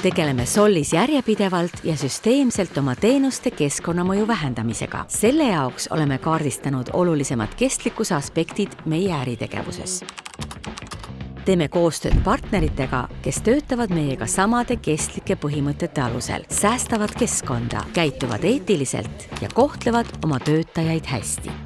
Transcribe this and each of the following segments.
Tegeleme Sollis järjepidevalt ja süsteemselt oma teenuste keskkonnamõju vähendamisega. Selle jaoks oleme kaardistanud olulisemad kestlikkuse aspektid meie äritegevuses. Teeme koostööd partneritega, kes töötavad meiega samade kestlike põhimõtete alusel, säästavad keskkonda, käituvad eetiliselt ja kohtlevad oma töötajaid hästi.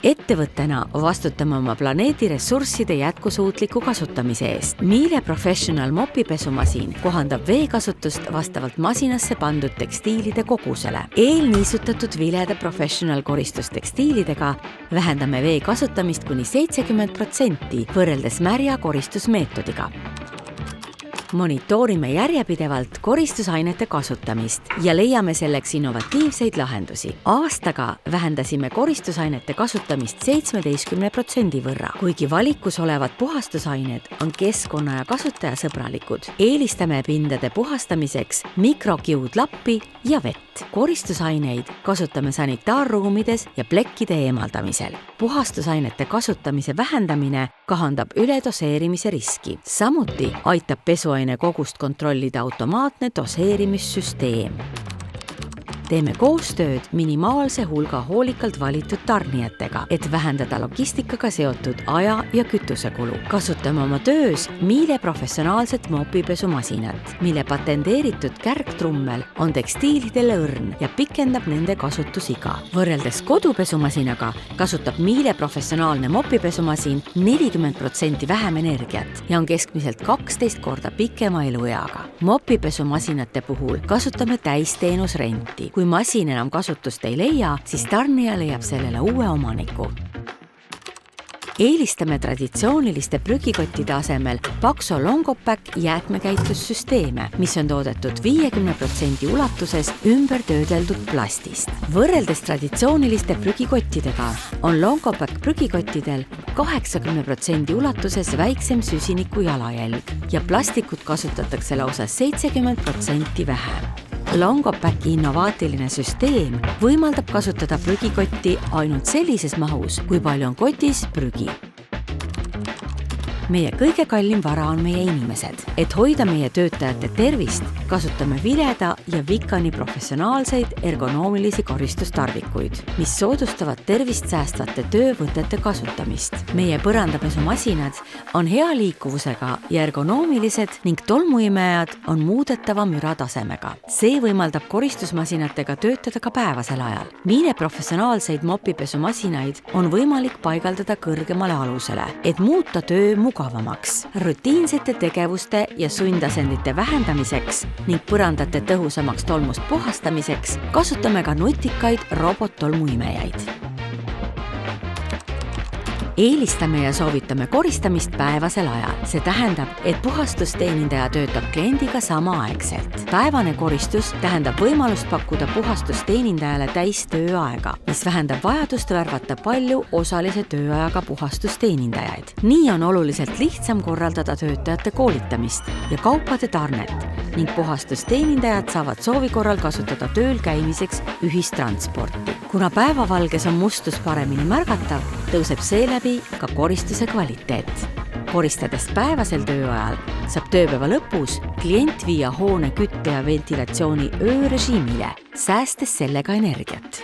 Ettevõttena vastutame oma planeedi ressursside jätkusuutliku kasutamise eest. Miele Professional mopipesumasin kohandab veekasutust vastavalt masinasse pandud tekstiilide kogusele. Eelniisutatud vilede Professional koristustekstiilidega vähendame vee kasutamist kuni 70% võrreldes märja koristusmeetodiga. Monitoorime järjepidevalt koristusainete kasutamist ja leiame selleks innovatiivseid lahendusi. Aastaga vähendasime koristusainete kasutamist 17% võrra. Kuigi valikus olevad puhastusained on keskkonna- ja kasutajasõbralikud, eelistame pindade puhastamiseks mikrokiudlappi ja vett. Koristusaineid kasutame sanitaarruumides ja plekkide eemaldamisel. Puhastusainete kasutamise vähendamine kahandab üledoseerimise riski. Samuti aitab pesuaine kogust kontrollida automaatne doseerimissüsteem. Teeme koostööd minimaalse hulga hoolikalt valitud tarnijatega, et vähendada logistikaga seotud aja- ja kütusekulu. Kasutame oma töös Miele professionaalset mopipesumasinat, mille patenteeritud kärgtrummel on tekstiilidele õrn ja pikendab nende kasutusiga. Võrreldes kodupesumasinaga kasutab Miele professionaalne mopipesumasin 40% vähem energiat ja on keskmiselt 12 korda pikema elueaga. Mopipesumasinate puhul kasutame täisteenusrenti. Kui masin enam kasutust ei leia, siis tarnija leiab sellele uue omaniku. Eelistame traditsiooniliste prügikottide asemel Paxo Longopack jäätmekäitussüsteeme, mis on toodetud 50% ulatuses ümbertöödeldud plastist. Võrreldes traditsiooniliste prügikottidega on Longopack prügikottidel 80% ulatuses väiksem süsiniku jalajälg ja plastikut kasutatakse lausa 70% vähem. Longopacki innovaatiline süsteem võimaldab kasutada prügikotti ainult sellises mahus, kui palju on kotis prügi. Meie kõige kallim vara on meie inimesed. Et hoida meie töötajate tervist, kasutame vileda ja Vikani professionaalseid ergonoomilisi koristustarvikuid, mis soodustavad tervist säästvate töövõtete kasutamist. Meie põrandapesumasinad on hea liikuvusega ja ergonoomilised ning tolmuimejad on muudetava müratasemega. See võimaldab koristusmasinatega töötada ka päevasel ajal. Miele professionaalseid mopipesumasinaid on võimalik paigaldada kõrgemale alusele, et muuta töö mugavamaks. Rutiinsete tegevuste ja sundasendite vähendamiseks ning põrandate tõhusamaks tolmust puhastamiseks kasutame ka nutikaid robottolmuimejaid. Eelistame ja soovitame koristamist päevasel ajal. See tähendab, et puhastusteenindaja töötab kliendiga samaaegselt. Päevane koristus tähendab võimalust pakkuda puhastusteenindajale täistööaega, mis vähendab vajadust värvata palju osalise tööajaga puhastusteenindajaid. Nii on oluliselt lihtsam korraldada töötajate koolitamist ja kaupade tarnet ning puhastusteenindajad saavad soovi korral kasutada tööl käimiseks ühistransporti. Kuna päevavalges on mustus paremini märgatav, tõuseb seeläbi ka koristuse kvaliteet. Koristades päevasel tööajal saab tööpäeva lõpus klient viia hoone kütte ja ventilatsiooni öörežiimile, säästes sellega energiat.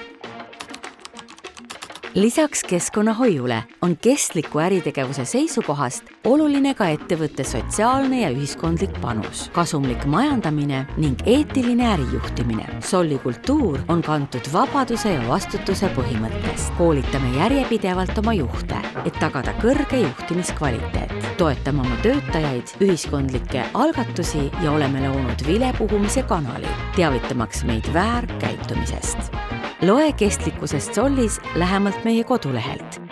Lisaks keskkonnahoiule on kestliku äritegevuse seisukohast oluline ka ettevõtte sotsiaalne ja ühiskondlik panus, kasumlik majandamine ning eetiline ärijuhtimine. Solli kultuur on kantud vabaduse ja vastutuse põhimõttest. Koolitame järjepidevalt oma juhte, et tagada kõrge juhtimiskvaliteet. Toetame oma töötajaid, ühiskondlikke algatusi ja oleme loonud vilepuhumise kanali, teavitamaks meid väärkäitumisest. Loe kestlikkusest Sollis lähemalt meie kodulehelt